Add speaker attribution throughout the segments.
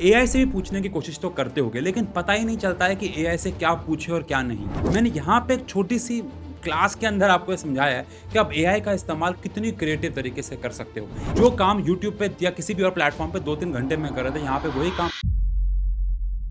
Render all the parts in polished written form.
Speaker 1: AI से भी पूछने की कोशिश तो करते होगे, लेकिन पता ही नहीं चलता है कि एआई से क्या पूछे और क्या नहीं। मैंने यहाँ पे एक छोटी सी क्लास के अंदर आपको ये समझाया है कि आप एआई का इस्तेमाल कितनी क्रिएटिव तरीके से कर सकते हो। जो काम यूट्यूब पे या किसी भी और प्लेटफॉर्म पे 2-3 घंटे में कर रहे थे, यहाँ पे वही काम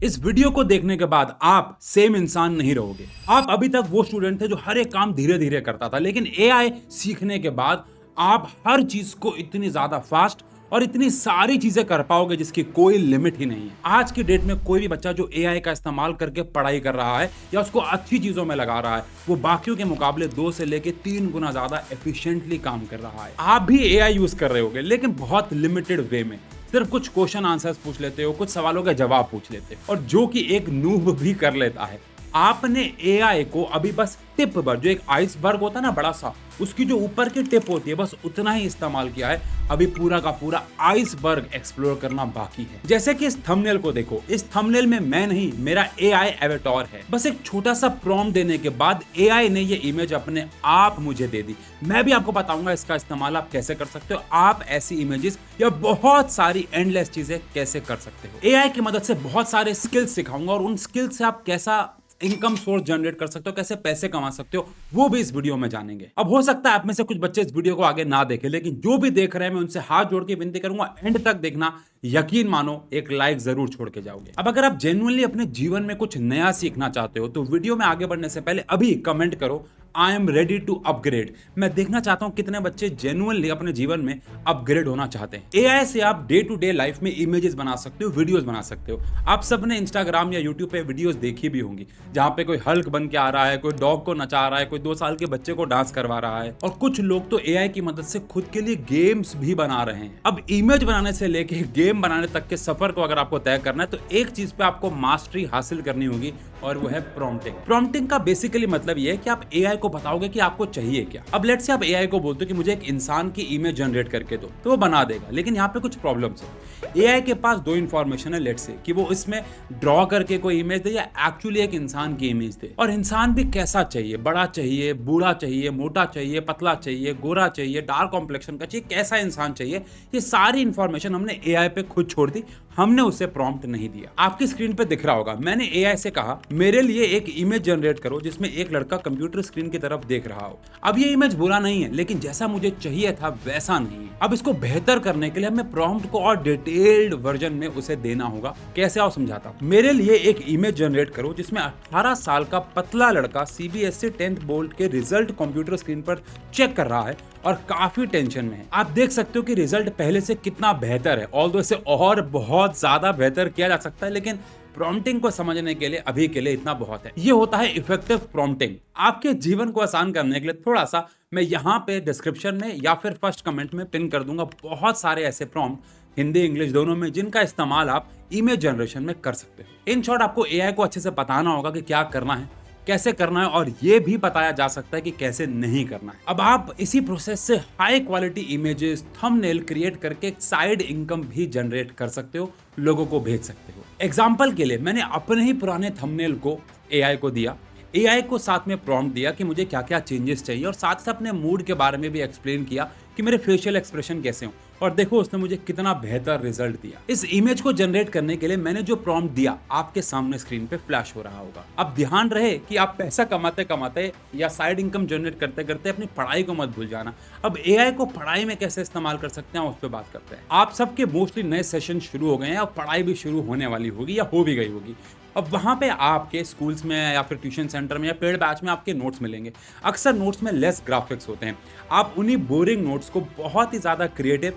Speaker 1: इस वीडियो को देखने के बाद आप सेम इंसान नहीं रहोगे। आप अभी तक वो स्टूडेंट थे जो हर एक काम धीरे धीरे करता था, लेकिन एआई सीखने के बाद आप हर चीज को इतनी ज्यादा फास्ट और इतनी सारी चीजें कर पाओगे जिसकी कोई लिमिट ही नहीं है। आज की डेट में कोई भी बच्चा जो एआई का इस्तेमाल करके पढ़ाई कर रहा है या उसको अच्छी चीजों में लगा रहा है, वो बाकियों के मुकाबले 2 से लेके 3 गुना ज्यादा एफिशिएंटली काम कर रहा है। आप भी एआई यूज कर रहे होगे, लेकिन बहुत लिमिटेड वे में। सिर्फ कुछ क्वेश्चन आंसर्स पूछ लेते हो, कुछ सवालों के जवाब पूछ लेते हो, और जो कि एक नूब भी कर लेता है। आपने एआई को अभी बस टिप पर, जो एक आइसबर्ग होता है ना बड़ा सा, उसकी जो ऊपर की टिप होती है, बस उतना ही इस्तेमाल किया है। अभी पूरा का पूरा आइसबर्ग एक्सप्लोर करना बाकी है। जैसे कि इस थंबनेल को देखो, इस थंबनेल में मैं नहीं, मेरा एआई एवेटार है। बस एक छोटा सा प्रॉम्प्ट देने के बाद एआई ने ये इमेज अपने आप मुझे दे दी। मैं भी आपको बताऊंगा इसका इस्तेमाल आप कैसे कर सकते हो। आप ऐसी इमेजेस या बहुत सारी एंडलेस चीजें कैसे कर सकते हो। एआई की मदद से बहुत सारे स्किल्स सिखाऊंगा, और उन स्किल्स से आप कैसा इनकम सोर्स जनरेट कर सकते हो, कैसे पैसे कमा सकते हो, वो भी इस वीडियो में जानेंगे। अब हो सकता है आप में से कुछ बच्चे इस वीडियो को आगे ना देखें, लेकिन जो भी देख रहे हैं मैं उनसे हाथ जोड़ के विनती करूंगा, एंड तक देखना। यकीन मानो एक लाइक जरूर छोड़ के जाओगे। अब अगर आप जेन्युइनली अपने जीवन में कुछ नया सीखना चाहते हो, तो वीडियो में आगे बढ़ने से पहले अभी कमेंट करो, I am ready to upgrade. मैं देखना चाहता हूं कितने बच्चे जेन्युइनली अपने जीवन में अपग्रेड होना चाहते हैं। एआई से आप डे टू डे लाइफ में इमेजेस बना सकते हो, वीडियोस बना सकते हो। आप सबने इंस्टाग्राम या यूट्यूब पे वीडियोस देखी भी होंगी, जहां पे कोई हल्क बन के आ रहा है, कोई डॉग को नचा रहा है, कोई 2 साल के बच्चे को डांस करवा रहा है, और कुछ लोग तो एआई की मदद से खुद के लिए गेम्स भी बना रहे हैं। अब इमेज बनाने से लेके गेम बनाने तक के सफर को अगर आपको तय करना है, तो एक चीज पे आपको मास्टरी हासिल करनी होगी, और वो है प्रॉम्प्टिंग। प्रॉम्प्टिंग का बेसिकली मतलब ये है कि आप एआई को बताओगे कि आपको चाहिए क्या। अब लेट्स से आप एआई को बोलते हो कि मुझे एक इंसान की इमेज जनरेट करके दो, तो वो बना देगा। लेकिन यहाँ पे कुछ प्रॉब्लम्स है। एआई के पास 2 इंफॉर्मेशन है, लेट्स से कि वो इसमें ड्रॉ करके कोई इमेज दे या एक्चुअली एक इंसान की इमेज दे। और इंसान भी कैसा चाहिए, बड़ा चाहिए, बूढ़ा चाहिए, मोटा चाहिए, पतला चाहिए, गोरा चाहिए, डार्क कॉम्प्लेक्शन का चाहिए, कैसा इंसान चाहिए, ये सारी इंफॉर्मेशन हमने एआई पे खुद छोड़ दी। हमने उसे प्रॉम्प्ट नहीं दिया। आपकी स्क्रीन पे दिख रहा होगा, मैंने एआई से कहा मेरे लिए एक इमेज जनरेट करो जिसमें एक लड़का कंप्यूटर स्क्रीन की तरफ देख रहा हो। अब ये इमेज बुरा नहीं है, लेकिन जैसा मुझे चाहिए था वैसा नहीं है। अब इसको बेहतर करने के लिए हमें प्रॉम्प्ट को और डिटेल्ड वर्जन में उसे देना होगा। कैसे आओ समझाता हूं। मेरे लिए एक इमेज जनरेट करो जिसमें 18 साल का पतला लड़का सीबीएसई 10th बोर्ड के रिजल्ट कंप्यूटर स्क्रीन पर चेक कर रहा है और काफी टेंशन में है। आप देख सकते हो कि रिजल्ट पहले से कितना बेहतर है, ऑल्दो इसे और बहुत ज्यादा बेहतर किया जा सकता है, लेकिन प्रॉम्प्टिंग को समझने के लिए अभी के लिए इतना बहुत है। ये होता है इफेक्टिव प्रॉम्प्टिंग। आपके जीवन को आसान करने के लिए थोड़ा सा मैं यहाँ पे डिस्क्रिप्शन में या फिर फर्स्ट कमेंट में पिन कर दूंगा बहुत सारे ऐसे प्रॉम्प्ट, हिंदी इंग्लिश दोनों में, जिनका इस्तेमाल आप इमेज जनरेशन में कर सकते हो। इन शॉर्ट आपको एआई को अच्छे से बताना होगा कि क्या करना है, कैसे करना है, और ये भी बताया जा सकता है कि कैसे नहीं करना है। अब आप इसी प्रोसेस से high quality images, thumbnail create करके एक साइड इनकम भी जनरेट कर सकते हो, लोगों को भेज सकते हो। एग्जाम्पल के लिए मैंने अपने ही पुराने थंबनेल को एआई को दिया, एआई को साथ में प्रॉम्प्ट दिया कि मुझे क्या क्या चेंजेस चाहिए, और साथ साथ अपने मूड के बारे में भी एक्सप्लेन किया कि मेरे फेशियल एक्सप्रेशन कैसे हों, और देखो उसने मुझे कितना बेहतर रिजल्ट दिया। इस इमेज को जनरेट करने के लिए मैंने जो प्रॉम्प्ट दिया आपके सामने स्क्रीन पे फ्लैश हो रहा होगा। अब ध्यान रहे कि आप पैसा कमाते कमाते या साइड इनकम जनरेट करते करते अपनी पढ़ाई को मत भूल जाना। अब एआई को पढ़ाई में कैसे इस्तेमाल कर सकते हैं उस पर बात करते हैं। आप सबके मोस्टली नए सेशन शुरू हो गए हैं और पढ़ाई भी शुरू होने वाली होगी या हो भी गई होगी। अब वहाँ पे आपके स्कूल्स में या फिर ट्यूशन सेंटर में या पेड बैच में आपके नोट्स मिलेंगे। अक्सर नोट्स में लेस ग्राफिक्स होते हैं। आप उन्हीं बोरिंग नोट्स को बहुत ही ज़्यादा क्रिएटिव,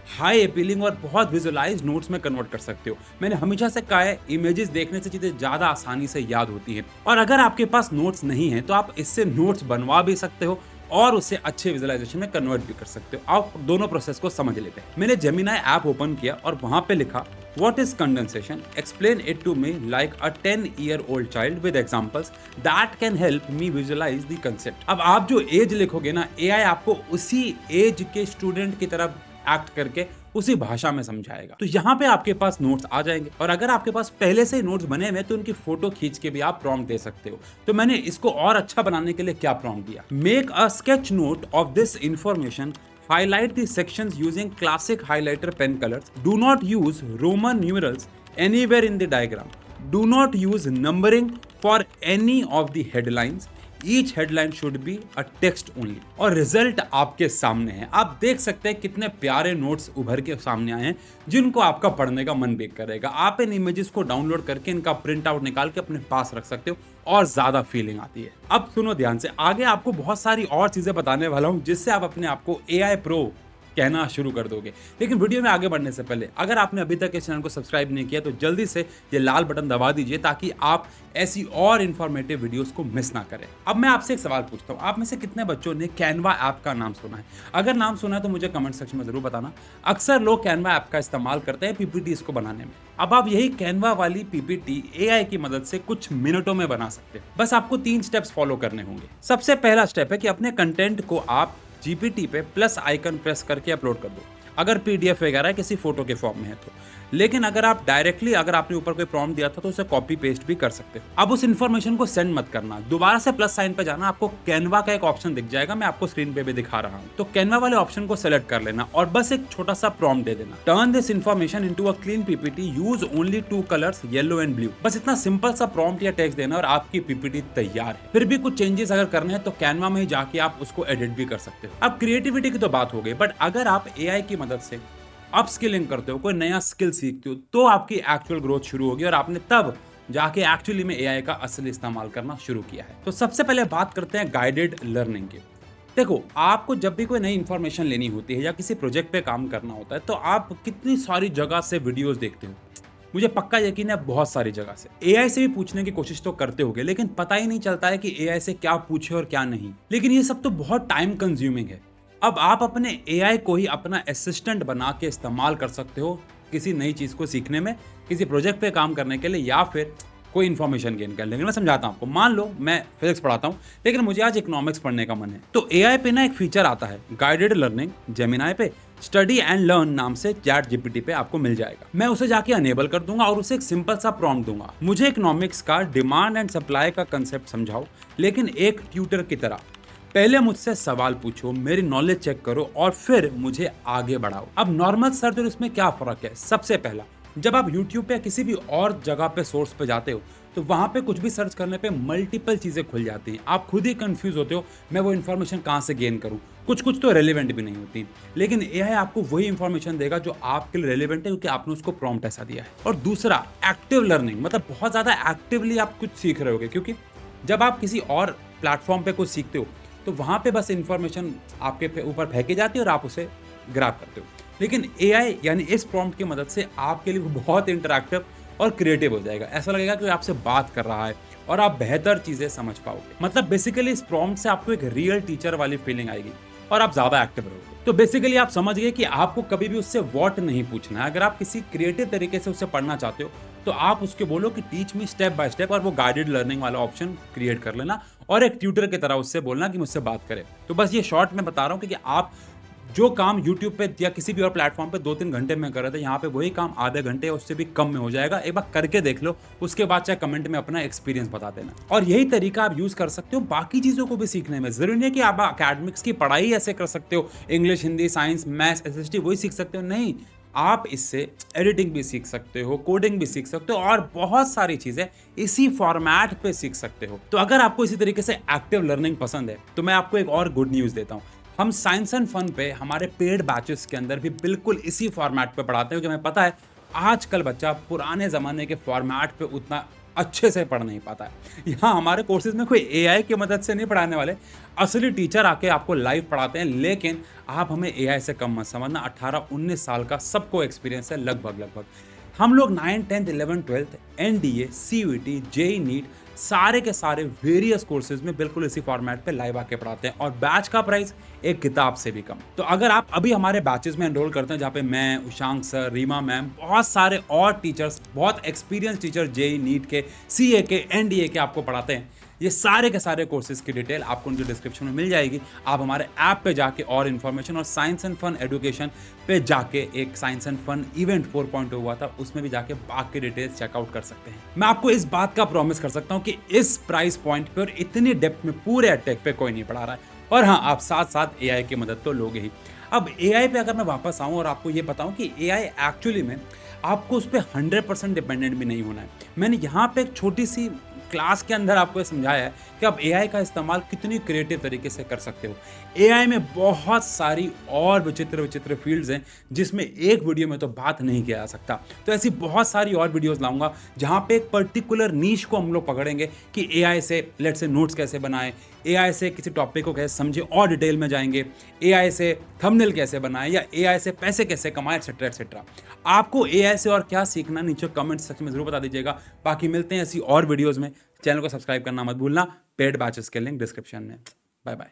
Speaker 1: हाई अपीलिंग और बहुत विजुअलाइज नोट्स में कन्वर्ट कर सकते हो। मैंने हमेशा से कहा है, इमेजेस देखने से चीज़ें ज़्यादा आसानी से याद होती हैं। और अगर आपके पास नोट्स नहीं है तो आप इससे नोट्स बनवा भी सकते हो और उसे अच्छे विजुअलाइजेशन में कन्वर्ट भी कर सकते हो। आप दोनों प्रोसेस को समझ लेते हैं। मैंने जेमिनाई ऐप ओपन किया और वहां पे लिखा What is condensation? Explain it to me like a 10-year-old child with examples that can help me visualize the concept. अब आप जो एज लिखोगे ना, एआई आपको उसी एज के स्टूडेंट की तरफ एक्ट करके उसी भाषा में समझाएगा। तो यहाँ पे आपके पास नोट्स आ जाएंगे, और अगर आपके पास पहले से ही नोट्स बने हुए तो उनकी फोटो खींच के भी आप प्रॉम्प्ट दे सकते हो। तो मैंने इसको और अच्छा बनाने के लिए क्या प्रॉम्प्ट दिया, make a sketch note of this information, highlight the sections using classic highlighter pen colors, do not use Roman numerals anywhere in the diagram. Do not use numbering for any of the headlines. Each headline should be a text only. और result आपके सामने है। आप देख सकते हैं कितने प्यारे नोट्स उभर के सामने आए हैं जिनको आपका पढ़ने का मन भी करेगा। आप इन इमेजेस को डाउनलोड करके इनका प्रिंट आउट निकाल के अपने पास रख सकते हो और ज्यादा फीलिंग आती है। अब सुनो ध्यान से, आगे आपको बहुत सारी और चीजें बताने वाला हूं जिससे आप अपने आप को AI प्रो कहना शुरू कर दोगे। लेकिन वीडियो में आगे बढ़ने से पहले अगर आपने अभी तक इस चैनल को सब्सक्राइब नहीं किया तो जल्दी से ये लाल बटन दबा दीजिए ताकि आप ऐसी और इन्फॉर्मेटिव वीडियोस को मिस ना करें। अब मैं आपसे एक सवाल पूछता हूँ, आप में से कितने बच्चों ने कैनवा ऐप का नाम सुना है? अगर नाम सुना है तो मुझे कमेंट सेक्शन में जरूर बताना। अक्सर लोग कैनवा ऐप का इस्तेमाल करते हैं पीपीटीज को बनाने में। अब आप यही कैनवा वाली पीपीटी AI की मदद से कुछ मिनटों में बना सकते हैं। बस आपको 3 स्टेप्स फॉलो करने होंगे। सबसे पहला स्टेप है कि अपने कंटेंट को आप GPT पे प्लस आइकन प्रेस करके अपलोड कर दो, अगर PDF वगैरह किसी फोटो के फॉर्म में है तो। लेकिन अगर आप डायरेक्टली, अगर आपने ऊपर कोई प्रॉम्प्ट दिया था तो उसे कॉपी पेस्ट भी कर सकते हो। अब उस इन्फॉर्मेशन को सेंड मत करना, दोबारा से प्लस साइन पे जाना, आपको कैनवा का एक ऑप्शन दिख जाएगा, मैं आपको स्क्रीन पे भी दिखा रहा हूँ। तो कैनवा वाले ऑप्शन को सेलेक्ट कर लेना और बस एक छोटा सा प्रॉम्प्ट दे देना, turn this information into a clean PPT, use only 2 colours yellow and blue. बस इतना सिंपल सा प्रॉम्प्ट या टेक्स्ट देना और आपकी पीपीटी तैयार है। फिर भी कुछ चेंजेस अगर करने हैं तो कैनवा में ही जाके आप उसको एडिट भी कर सकते हो। अब क्रिएटिविटी की तो बात हो गई, बट अगर आप AI की मदद से अपस्किलिंग करते हो, कोई नया स्किल सीखते हो, तो आपकी एक्चुअल ग्रोथ शुरू होगी और आपने तब जाके एक्चुअली में AI का असली इस्तेमाल करना शुरू किया है। तो सबसे पहले बात करते हैं गाइडेड लर्निंग की। देखो, आपको जब भी कोई नई इंफॉर्मेशन लेनी होती है या किसी प्रोजेक्ट पे काम करना होता है तो आप कितनी सारी जगह से वीडियोस देखते हो। मुझे पक्का यकीन है बहुत सारी जगह से। AI से भी पूछने की कोशिश तो करते होगे, लेकिन पता ही नहीं चलता है कि AI से क्या पूछे और क्या नहीं। लेकिन ये सब तो बहुत टाइम कंज्यूमिंग है। अब आप अपने AI को ही अपना असिस्टेंट बना के इस्तेमाल कर सकते हो किसी नई चीज को सीखने में, किसी प्रोजेक्ट पे काम करने के लिए, या फिर कोई इन्फॉर्मेशन गेन करने के लिए। मैं समझाता हूँ आपको। मान लो मैं फिजिक्स पढ़ाता हूँ लेकिन मुझे आज इकोनॉमिक्स पढ़ने का मन है, तो AI पे ना एक फीचर आता है गाइडेड लर्निंग, जेमिनाई पे स्टडी एंड लर्न नाम से चैट GPT पे आपको मिल जाएगा। मैं उसे जाके अनेबल कर दूंगा और उसे एक सिंपल सा प्रॉम्प्ट दूंगा, मुझे इकोनॉमिक्स का डिमांड एंड सप्लाई का कंसेप्ट समझाओ लेकिन एक ट्यूटर की तरह। पहले मुझसे सवाल पूछो, मेरी नॉलेज चेक करो और फिर मुझे आगे बढ़ाओ। अब नॉर्मल सर्च और इसमें क्या फर्क है? सबसे पहला, जब आप YouTube पे किसी भी और जगह पे सोर्स पे जाते हो तो वहां पे कुछ भी सर्च करने पे मल्टीपल चीजें खुल जाती हैं। आप खुद ही कंफ्यूज होते हो, मैं वो इन्फॉर्मेशन कहाँ से गेन करूँ। कुछ तो रेलिवेंट भी नहीं होती, लेकिन AI आपको वही इन्फॉर्मेशन देगा जो आपके लिए रेलिवेंट है क्योंकि आपने उसको प्रॉम्प्ट ऐसा दिया है। और दूसरा, एक्टिव लर्निंग, मतलब बहुत ज्यादा एक्टिवली आप कुछ सीख रहे होगे, क्योंकि जब आप किसी और प्लेटफॉर्म पे कुछ सीखते हो तो वहां पे बस इंफॉर्मेशन आपके ऊपर फेंकी जाती है और आप उसे ग्रैब करते हो। लेकिन AI यानी इस प्रॉम्प्ट की मदद से आपके लिए बहुत इंटरैक्टिव और क्रिएटिव हो जाएगा। ऐसा लगेगा कि आपसे बात कर रहा है और आप बेहतर चीजें समझ पाओगे। मतलब बेसिकली इस प्रॉम्प्ट से आपको एक रियल टीचर वाली फीलिंग आएगी और आप ज्यादा एक्टिव रहोगे। तो बेसिकली आप समझ गए कि आपको कभी भी उससे व्हाट नहीं पूछना है। अगर आप किसी क्रिएटिव तरीके से उससे पढ़ना चाहते हो तो आप उसके बोलो कि teach me step by step, और वो गाइडेड लर्निंग वाला ऑप्शन क्रिएट कर लेना और एक ट्यूटर की तरह उससे बोलना कि मुझसे बात करे। तो बस ये शॉर्ट में बता रहा हूँ कि आप जो काम YouTube पे या किसी भी और प्लेटफॉर्म पे 2-3 घंटे में कर रहे थे, यहाँ पे वही काम आधे घंटे उससे भी कम में हो जाएगा। एक बार करके देख लो, उसके बाद चाहे कमेंट में अपना एक्सपीरियंस बता देना। और यही तरीका आप यूज कर सकते हो बाकी चीजों को भी सीखने में। जरूरी नहीं है कि आप अकेडमिक्स की पढ़ाई ऐसे कर सकते हो, English, Hindi, science, maths, SST वही सीख सकते हो, नहीं। आप इससे एडिटिंग भी सीख सकते हो, कोडिंग भी सीख सकते हो और बहुत सारी चीजें इसी फॉर्मेट पे सीख सकते हो। तो अगर आपको इसी तरीके से एक्टिव लर्निंग पसंद है तो मैं आपको एक और गुड न्यूज देता हूँ। हम साइंस एंड फन पे हमारे पेड बैचेस के अंदर भी बिल्कुल इसी फॉर्मेट पे पढ़ाते हैं, क्योंकि हमें पता है आजकल बच्चा पुराने ज़माने के फॉर्मेट पे उतना अच्छे से पढ़ नहीं पाता है। यहाँ हमारे कोर्सेज में कोई AI की मदद से नहीं पढ़ाने वाले, असली टीचर आके आपको लाइव पढ़ाते हैं। लेकिन आप हमें AI से कम मत समझना, 18-19 साल का सबको एक्सपीरियंस है लगभग। हम लोग 9th, 10th, 11th, 12th, NDA, CUET, JEE NEET सारे के सारे वेरियस कोर्सेज में बिल्कुल इसी फॉर्मेट पे लाइव आके पढ़ाते हैं और बैच का प्राइस एक किताब से भी कम। तो अगर आप अभी हमारे बैचेस में एनरोल करते हैं, जहाँ पे मैं, उशांक सर, रीमा मैम, बहुत सारे और टीचर्स, बहुत एक्सपीरियंस टीचर JEE नीट के, CA के, NDA के आपको पढ़ाते हैं, ये सारे के सारे कोर्सेज की डिटेल आपको उनके डिस्क्रिप्शन में मिल जाएगी। आप हमारे ऐप पे जाके और इन्फॉर्मेशन, और साइंस एंड फन एजुकेशन पे जाके एक साइंस एंड फन इवेंट 4.0 हुआ था, उसमें भी जाके बाकी डिटेल्स चेकआउट कर सकते हैं। मैं आपको इस बात का प्रॉमिस कर सकता हूँ कि इस प्राइस पॉइंट पे और इतनी डेप्थ में पूरे अटैक पे कोई नहीं पढ़ा रहा है। और हाँ, आप साथ साथ AI की मदद तो लोगे ही। अब AI पे अगर मैं वापस आऊँ और आपको ये बताऊँ कि AI एक्चुअली में आपको उस पे 100% डिपेंडेंट भी नहीं होना है। मैंने यहाँ पे एक छोटी सी क्लास के अंदर आपको ये समझाया है कि आप एआई का इस्तेमाल कितनी क्रिएटिव तरीके से कर सकते हो। एआई में बहुत सारी और विचित्र फील्ड्स हैं जिसमें एक वीडियो में तो बात नहीं किया जा सकता। तो ऐसी बहुत सारी और वीडियोस लाऊंगा जहाँ पे एक पर्टिकुलर नीश को हम लोग पकड़ेंगे कि एआई से लेट्स से नोट्स कैसे बनाएं, एआई से किसी टॉपिक को कैसे समझे और डिटेल में जाएंगे, एआई से थंबनेल कैसे बनाएं या एआई से पैसे कैसे कमाएं एक्सेट्रा एक्सेट्रा। आपको एआई से और क्या सीखना नीचे कमेंट सेक्शन में जरूर बता दीजिएगा। बाकी मिलते हैं ऐसी और वीडियोस में। चैनल को सब्सक्राइब करना मत भूलना। पेड बैचेस के लिंक डिस्क्रिप्शन में। Bye bye.